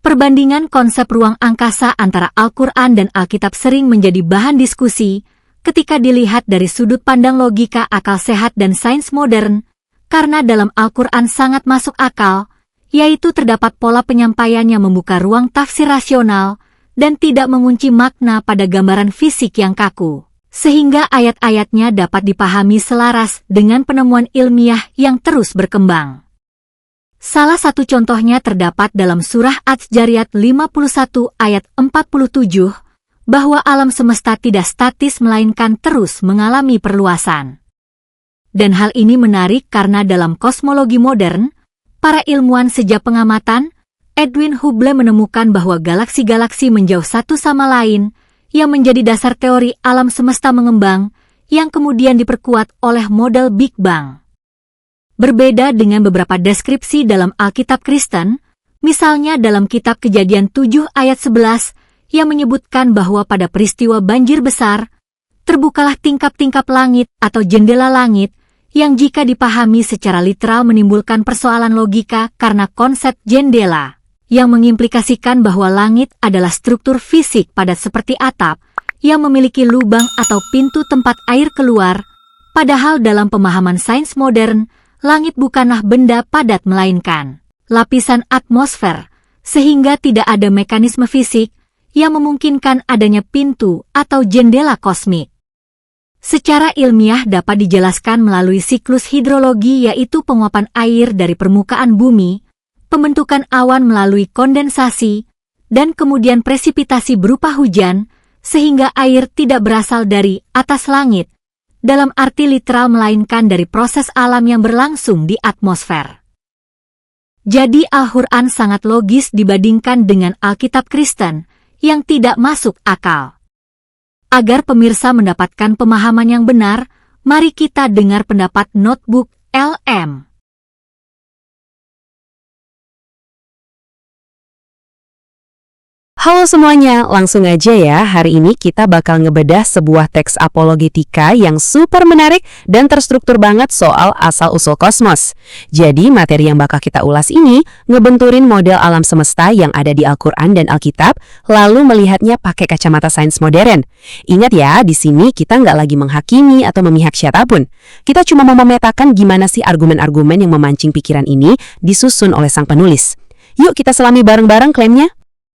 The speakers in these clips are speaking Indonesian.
Perbandingan konsep ruang angkasa antara Al-Quran dan Alkitab sering menjadi bahan diskusi ketika dilihat dari sudut pandang logika akal sehat dan sains modern, karena dalam Al-Quran sangat masuk akal, yaitu terdapat pola penyampaian yang membuka ruang tafsir rasional dan tidak mengunci makna pada gambaran fisik yang kaku, sehingga ayat-ayatnya dapat dipahami selaras dengan penemuan ilmiah yang terus berkembang. Salah satu contohnya terdapat dalam surah Adz-Dzariyat 51 ayat 47, bahwa alam semesta tidak statis melainkan terus mengalami perluasan. Dan hal ini menarik karena dalam kosmologi modern, para ilmuwan sejak pengamatan, Edwin Hubble menemukan bahwa galaksi-galaksi menjauh satu sama lain, yang menjadi dasar teori alam semesta mengembang, yang kemudian diperkuat oleh model Big Bang. Berbeda dengan beberapa deskripsi dalam Alkitab Kristen, misalnya dalam kitab Kejadian 7 ayat 11, yang menyebutkan bahwa pada peristiwa banjir besar, terbukalah tingkap-tingkap langit atau jendela langit, yang jika dipahami secara literal menimbulkan persoalan logika karena konsep jendela, yang mengimplikasikan bahwa langit adalah struktur fisik padat seperti atap, yang memiliki lubang atau pintu tempat air keluar, padahal dalam pemahaman sains modern, langit bukanlah benda padat melainkan lapisan atmosfer, sehingga tidak ada mekanisme fisik yang memungkinkan adanya pintu atau jendela kosmik. Secara ilmiah dapat dijelaskan melalui siklus hidrologi, yaitu penguapan air dari permukaan bumi, pembentukan awan melalui kondensasi, dan kemudian presipitasi berupa hujan, sehingga air tidak berasal dari atas langit, dalam arti literal melainkan dari proses alam yang berlangsung di atmosfer. Jadi Al-Quran sangat logis dibandingkan dengan Alkitab Kristen yang tidak masuk akal. Agar pemirsa mendapatkan pemahaman yang benar, mari kita dengar pendapat Notebook LM. Halo semuanya, langsung aja ya. Hari ini kita bakal ngebedah sebuah teks apologetika yang super menarik dan terstruktur banget soal asal-usul kosmos. Jadi materi yang bakal kita ulas ini ngebenturin model alam semesta yang ada di Al-Quran dan Alkitab, lalu melihatnya pakai kacamata sains modern. Ingat ya, di sini kita nggak lagi menghakimi atau memihak siapapun. Kita cuma mau memetakan gimana sih argumen-argumen yang memancing pikiran ini disusun oleh sang penulis. Yuk kita selami bareng-bareng klaimnya.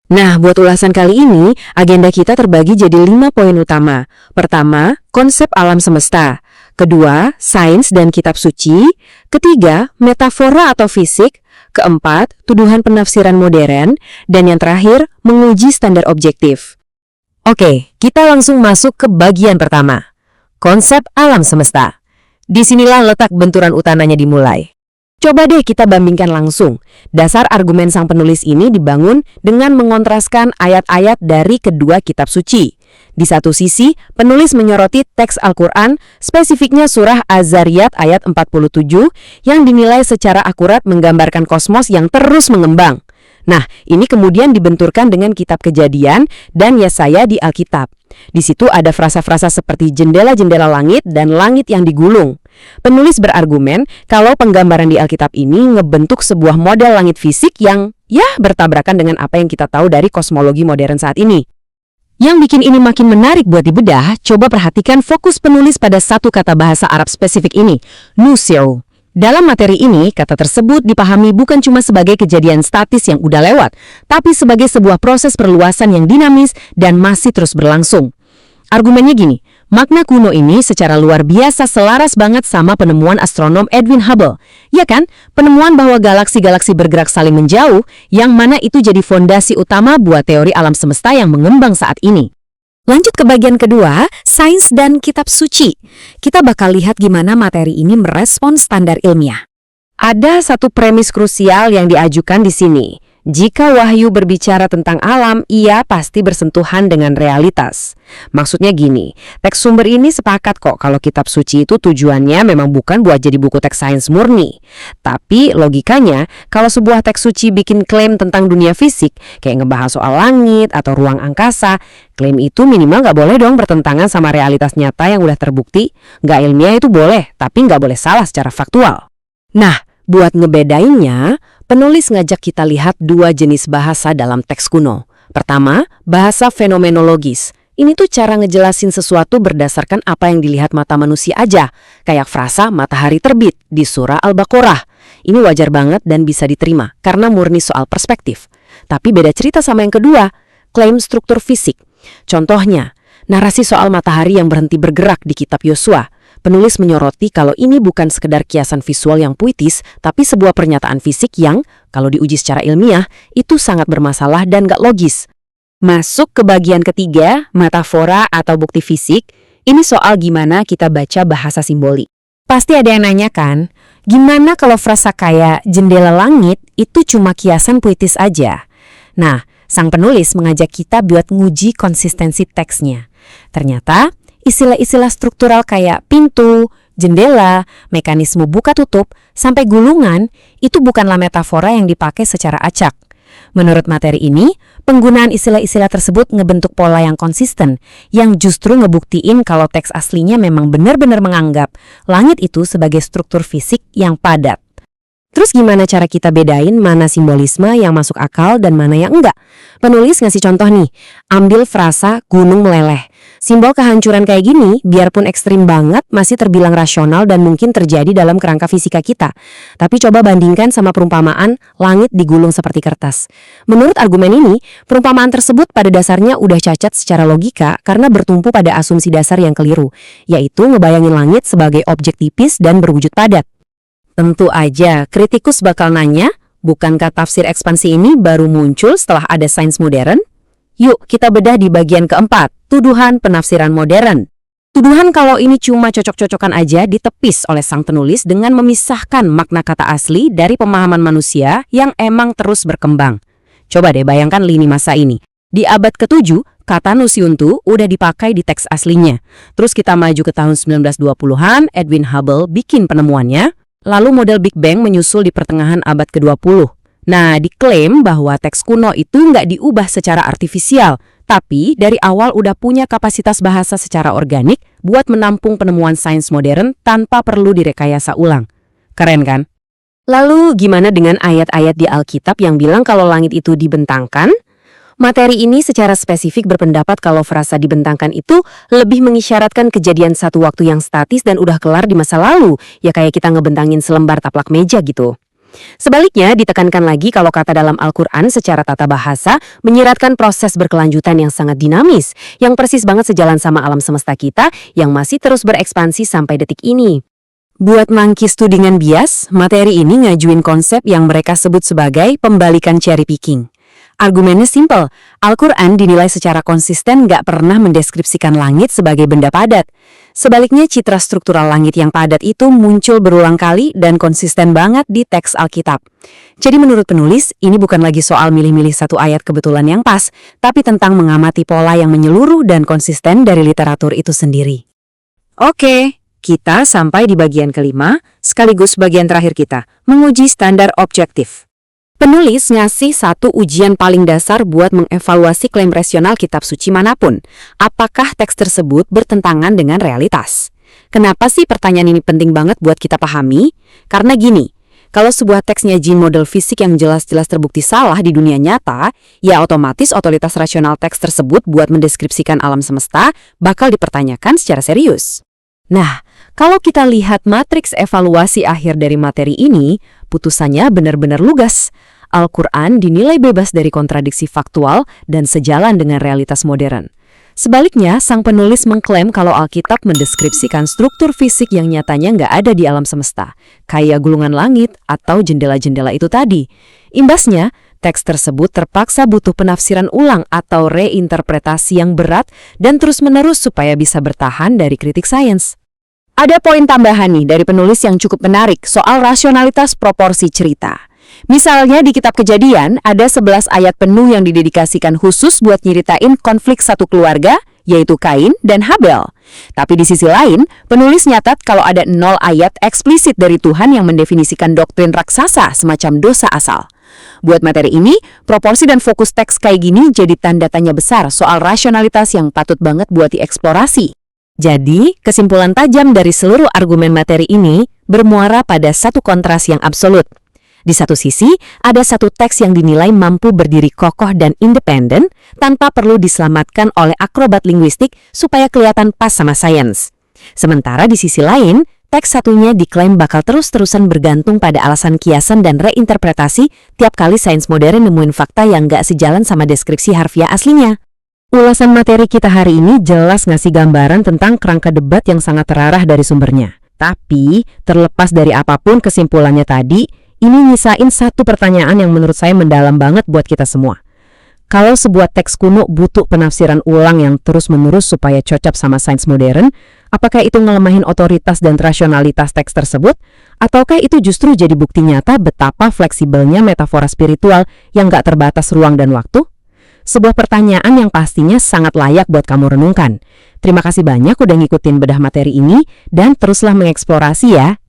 Nah, buat ulasan kali ini, agenda kita terbagi jadi 5 poin utama. Pertama, konsep alam semesta. Kedua, sains dan kitab suci. Ketiga, metafora atau fisik. Keempat, tuduhan penafsiran modern. Dan yang terakhir, menguji standar objektif. Oke, kita langsung masuk ke bagian pertama. Konsep alam semesta. Disinilah letak benturan utamanya dimulai. Coba deh kita bandingkan langsung. Dasar argumen sang penulis ini dibangun dengan mengontraskan ayat-ayat dari kedua kitab suci. Di satu sisi, penulis menyoroti teks Al-Quran, spesifiknya surah Az-Zariyat ayat 47, yang dinilai secara akurat menggambarkan kosmos yang terus mengembang. Nah, ini kemudian dibenturkan dengan kitab Kejadian dan Yesaya di Alkitab. Di situ ada frasa-frasa seperti jendela-jendela langit dan langit yang digulung. Penulis berargumen kalau penggambaran di Alkitab ini ngebentuk sebuah model langit fisik yang bertabrakan dengan apa yang kita tahu dari kosmologi modern saat ini. Yang bikin ini makin menarik buat dibedah, coba perhatikan fokus penulis pada satu kata bahasa Arab spesifik ini, nusir. Dalam materi ini, kata tersebut dipahami bukan cuma sebagai kejadian statis yang udah lewat, tapi sebagai sebuah proses perluasan yang dinamis dan masih terus berlangsung. Argumennya gini, makna kuno ini secara luar biasa selaras banget sama penemuan astronom Edwin Hubble. Ya kan? Penemuan bahwa galaksi-galaksi bergerak saling menjauh, yang mana itu jadi fondasi utama buat teori alam semesta yang mengembang saat ini. Lanjut ke bagian kedua, sains dan kitab suci. Kita bakal lihat gimana materi ini merespon standar ilmiah. Ada satu premis krusial yang diajukan di sini. Jika wahyu berbicara tentang alam, ia pasti bersentuhan dengan realitas. Maksudnya gini, teks sumber ini sepakat kok kalau kitab suci itu tujuannya memang bukan buat jadi buku teks sains murni. Tapi logikanya, kalau sebuah teks suci bikin klaim tentang dunia fisik, kayak ngebahas soal langit atau ruang angkasa, klaim itu minimal nggak boleh dong bertentangan sama realitas nyata yang udah terbukti. Nggak ilmiah itu boleh, tapi nggak boleh salah secara faktual. Nah, buat ngebedainnya, Penulis ngajak kita lihat dua jenis bahasa dalam teks kuno. Pertama, bahasa fenomenologis. Ini tuh cara ngejelasin sesuatu berdasarkan apa yang dilihat mata manusia aja, kayak frasa matahari terbit di surah Al-Baqarah. Ini wajar banget dan bisa diterima, karena murni soal perspektif. Tapi beda cerita sama yang kedua, klaim struktur fisik. Contohnya, narasi soal matahari yang berhenti bergerak di kitab Yosua. Penulis menyoroti kalau ini bukan sekedar kiasan visual yang puitis, tapi sebuah pernyataan fisik yang, kalau diuji secara ilmiah, itu sangat bermasalah dan gak logis. Masuk ke bagian ketiga, metafora atau bukti fisik, ini soal gimana kita baca bahasa simbolik. Pasti ada yang nanya kan, gimana kalau frasa kayak jendela langit itu cuma kiasan puitis aja? Nah, sang penulis mengajak kita buat nguji konsistensi teksnya. Ternyata, istilah-istilah struktural kayak pintu, jendela, mekanisme buka-tutup, sampai gulungan, itu bukanlah metafora yang dipakai secara acak. Menurut materi ini, penggunaan istilah-istilah tersebut ngebentuk pola yang konsisten, yang justru ngebuktiin kalau teks aslinya memang benar-benar menganggap langit itu sebagai struktur fisik yang padat. Terus gimana cara kita bedain mana simbolisme yang masuk akal dan mana yang enggak? Penulis ngasih contoh nih, ambil frasa gunung meleleh. Simbol kehancuran kayak gini, biarpun ekstrim banget, masih terbilang rasional dan mungkin terjadi dalam kerangka fisika kita. Tapi coba bandingkan sama perumpamaan langit digulung seperti kertas. Menurut argumen ini, perumpamaan tersebut pada dasarnya udah cacat secara logika karena bertumpu pada asumsi dasar yang keliru, yaitu ngebayangin langit sebagai objek tipis dan berwujud padat. Tentu aja, kritikus bakal nanya, bukankah tafsir ekspansi ini baru muncul setelah ada sains modern? Yuk, kita bedah di bagian keempat, tuduhan penafsiran modern. Tuduhan kalau ini cuma cocok-cocokan aja ditepis oleh sang penulis dengan memisahkan makna kata asli dari pemahaman manusia yang emang terus berkembang. Coba deh bayangkan lini masa ini. Di abad ke-7, kata nusiuntu udah dipakai di teks aslinya. Terus kita maju ke tahun 1920-an, Edwin Hubble bikin penemuannya. Lalu model Big Bang menyusul di pertengahan abad ke-20. Nah, diklaim bahwa teks kuno itu nggak diubah secara artifisial, tapi dari awal udah punya kapasitas bahasa secara organik buat menampung penemuan sains modern tanpa perlu direkayasa ulang. Keren kan? Lalu gimana dengan ayat-ayat di Alkitab yang bilang kalau langit itu dibentangkan? Materi ini secara spesifik berpendapat kalau frasa dibentangkan itu lebih mengisyaratkan kejadian satu waktu yang statis dan udah kelar di masa lalu, ya kayak kita ngebentangin selembar taplak meja gitu. Sebaliknya, ditekankan lagi kalau kata dalam Al-Quran secara tata bahasa menyiratkan proses berkelanjutan yang sangat dinamis, yang persis banget sejalan sama alam semesta kita yang masih terus berekspansi sampai detik ini. Buat nangkis tudingan bias, materi ini ngajuin konsep yang mereka sebut sebagai pembalikan cherry picking. Argumennya simpel, Al-Quran dinilai secara konsisten nggak pernah mendeskripsikan langit sebagai benda padat. Sebaliknya, citra struktural langit yang padat itu muncul berulang kali dan konsisten banget di teks Alkitab. Jadi menurut penulis, ini bukan lagi soal milih-milih satu ayat kebetulan yang pas, tapi tentang mengamati pola yang menyeluruh dan konsisten dari literatur itu sendiri. Oke, kita sampai di bagian kelima, sekaligus bagian terakhir kita, menguji standar objektif. Penulis ngasih satu ujian paling dasar buat mengevaluasi klaim rasional kitab suci manapun. Apakah teks tersebut bertentangan dengan realitas? Kenapa sih pertanyaan ini penting banget buat kita pahami? Karena gini, kalau sebuah teks nyajin model fisik yang jelas-jelas terbukti salah di dunia nyata, ya otomatis otoritas rasional teks tersebut buat mendeskripsikan alam semesta bakal dipertanyakan secara serius. Nah, kalau kita lihat matriks evaluasi akhir dari materi ini, putusannya benar-benar lugas. Al-Quran dinilai bebas dari kontradiksi faktual dan sejalan dengan realitas modern. Sebaliknya, sang penulis mengklaim kalau Alkitab mendeskripsikan struktur fisik yang nyatanya nggak ada di alam semesta, kayak gulungan langit atau jendela-jendela itu tadi. Imbasnya, teks tersebut terpaksa butuh penafsiran ulang atau reinterpretasi yang berat dan terus-menerus supaya bisa bertahan dari kritik sains. Ada poin tambahan nih dari penulis yang cukup menarik soal rasionalitas proporsi cerita. Misalnya di kitab Kejadian ada 11 ayat penuh yang didedikasikan khusus buat nyeritain konflik satu keluarga, yaitu Kain dan Habel. Tapi di sisi lain, penulis nyatat kalau ada 0 ayat eksplisit dari Tuhan yang mendefinisikan doktrin raksasa semacam dosa asal. Buat materi ini, proporsi dan fokus teks kayak gini jadi tanda tanya besar soal rasionalitas yang patut banget buat dieksplorasi. Jadi, kesimpulan tajam dari seluruh argumen materi ini bermuara pada satu kontras yang absolut. Di satu sisi, ada satu teks yang dinilai mampu berdiri kokoh dan independen tanpa perlu diselamatkan oleh akrobat linguistik supaya kelihatan pas sama sains. Sementara di sisi lain, teks satunya diklaim bakal terus-terusan bergantung pada alasan kiasan dan reinterpretasi tiap kali sains modern nemuin fakta yang nggak sejalan sama deskripsi harfiah aslinya. Ulasan materi kita hari ini jelas ngasih gambaran tentang kerangka debat yang sangat terarah dari sumbernya. Tapi, terlepas dari apapun kesimpulannya tadi, ini nyisain satu pertanyaan yang menurut saya mendalam banget buat kita semua. Kalau sebuah teks kuno butuh penafsiran ulang yang terus-menerus supaya cocok sama sains modern, apakah itu ngelemahin otoritas dan rasionalitas teks tersebut? Ataukah itu justru jadi bukti nyata betapa fleksibelnya metafora spiritual yang gak terbatas ruang dan waktu? Sebuah pertanyaan yang pastinya sangat layak buat kamu renungkan. Terima kasih banyak udah ngikutin bedah materi ini, dan teruslah mengeksplorasi ya.